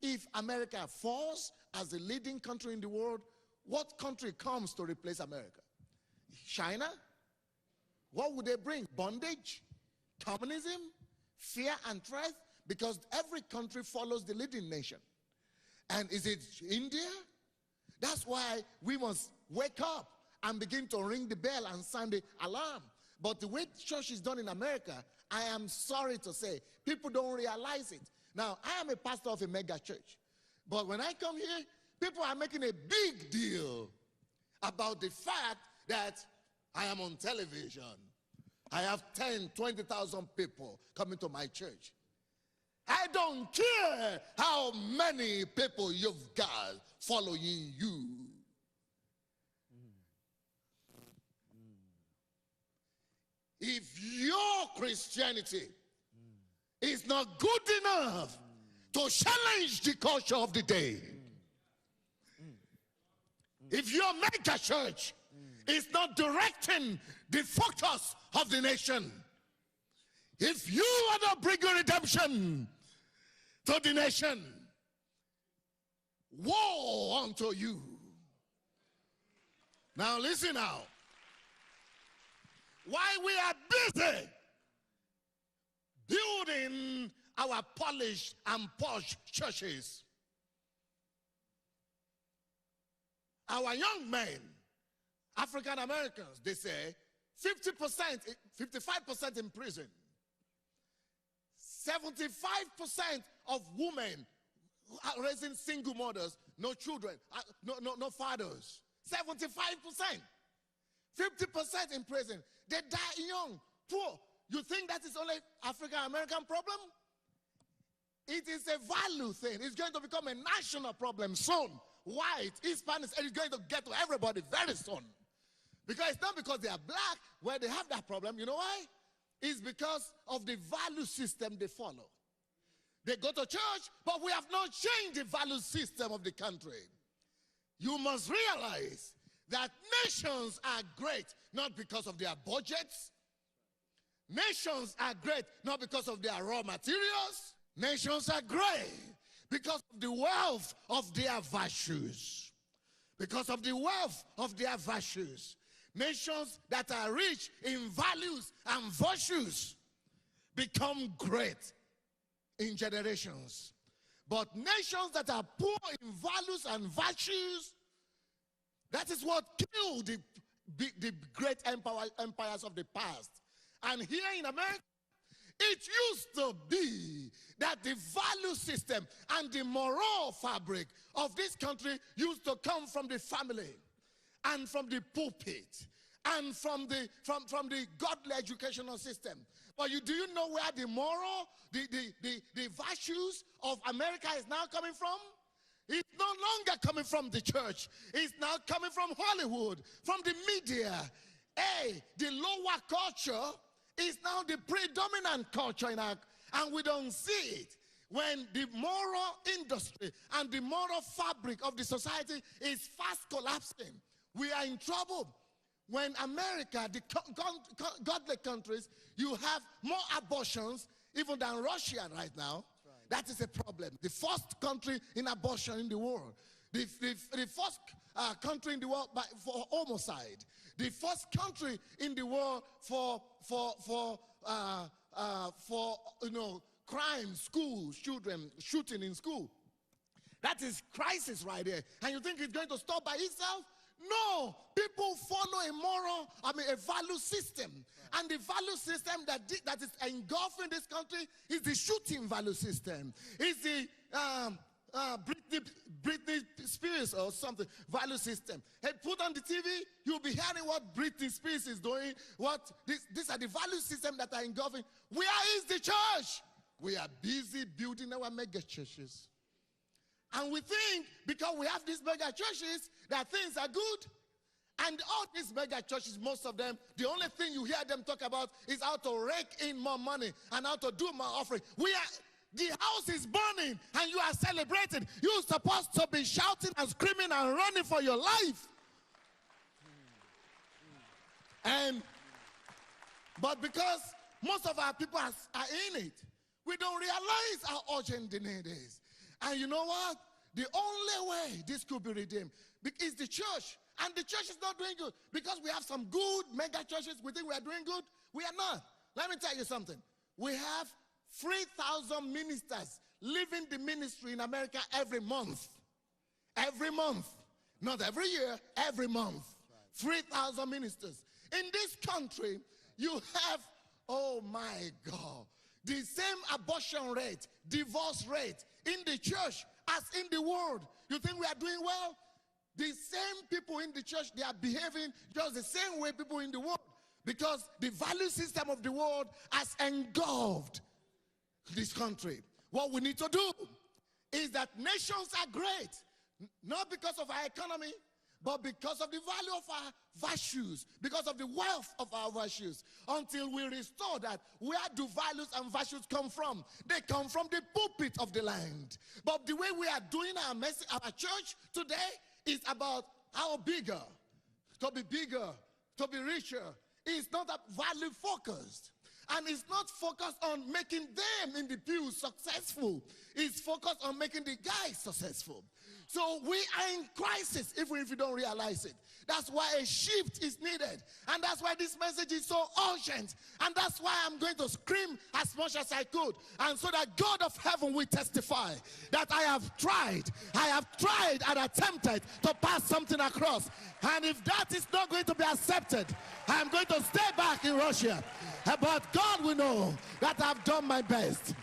If America falls as the leading country in the world, what country comes to replace America? China? What would they bring? Bondage? Communism? Fear and threat? Because every country follows the leading nation. And is it India? That's why we must wake up and begin to ring the bell and sound the alarm. But the way church is done in America, I am sorry to say, people don't realize it. Now, I am a pastor of a mega church. But when I come here, people are making a big deal about the fact that I am on television. I have 10, 20,000 people coming to my church. I don't care how many people you've got following you. If your Christianity is not good enough to challenge the culture of the day, if your mega church is not directing the focus of the nation, if you are not bringing redemption to the nation, woe unto you. Now listen now. While we are busy building our polished and posh churches, our young men, African Americans, they say 50%, 55% in prison, 75% of women raising single mothers, no children, no fathers. 75%. 50% in prison. They die young, poor. You think that is only African American problem? It is a value thing. It's going to become a national problem soon. White, Hispanics, and it's going to get to everybody very soon. Because it's not because they are black where they have that problem. You know why? It's because of the value system they follow. They go to church, but we have not changed the value system of the country. You must realize that nations are great not because of their budgets. Nations are great not because of their raw materials. Nations are great because of the wealth of their virtues. Because of the wealth of their virtues. Nations that are rich in values and virtues become great in generations. But nations that are poor in values and virtues, that is what killed the great empires of the past. And here in America, it used to be that the value system and the moral fabric of this country used to come from the family and from the pulpit and from the godly educational system. But do you know where the moral, the virtues of America is now coming from? It's no longer coming from the church. It's now coming from Hollywood, from the media. The lower culture is now the predominant culture in our, and we don't see it. When the moral industry and the moral fabric of the society is fast collapsing, we are in trouble. When America, the godly countries, you have more abortions even than Russia right now. That is a problem. The first country in abortion in the world. The first country in the world for homicide. The first country in the world for crime, school, children shooting in school. That is crisis right there. And you think it's going to stop by itself? No, people follow a value system. Right. And the value system that is engulfing this country is the shooting value system. It's the Britney Spears or something value system. Hey, put on the TV, you'll be hearing what Britney Spears is doing. These are the value system that are engulfing. Where is the church? We are busy building our mega churches. And we think because we have these mega churches that things are good. And all these mega churches, most of them, the only thing you hear them talk about is how to rake in more money and how to do more offering. The house is burning and you are celebrating. You're supposed to be shouting and screaming and running for your life. But because most of our people are in it, we don't realize how urgent the need is. And you know what? The only way this could be redeemed is the church. And the church is not doing good. Because we have some good mega churches, we think we are doing good. We are not. Let me tell you something. We have 3,000 ministers leaving the ministry in America every month. Every month. Not every year, every month. 3,000 ministers. In this country, you have, oh my God, the same abortion rate, divorce rate in the church as in the world. You think we are doing well? The same people in the church, they are behaving just the same way people in the world. Because the value system of the world has engulfed this country. What we need to do is that nations are great, not because of our economy, but because of the value of our virtues, because of the wealth of our virtues. Until we restore that, where do values and virtues come from? They come from the pulpit of the land. But the way we are doing our message, our church today is about how bigger, to be richer. It's not value focused. And it's not focused on making them in the pew successful. It's focused on making the guy successful. So we are in crisis if you don't realize it. That's why a shift is needed. And that's why this message is so urgent. And that's why I'm going to scream as much as I could. And so that God of heaven will testify that I have tried and attempted to pass something across. And if that is not going to be accepted, I'm going to stay back in Russia. But God will know that I've done my best.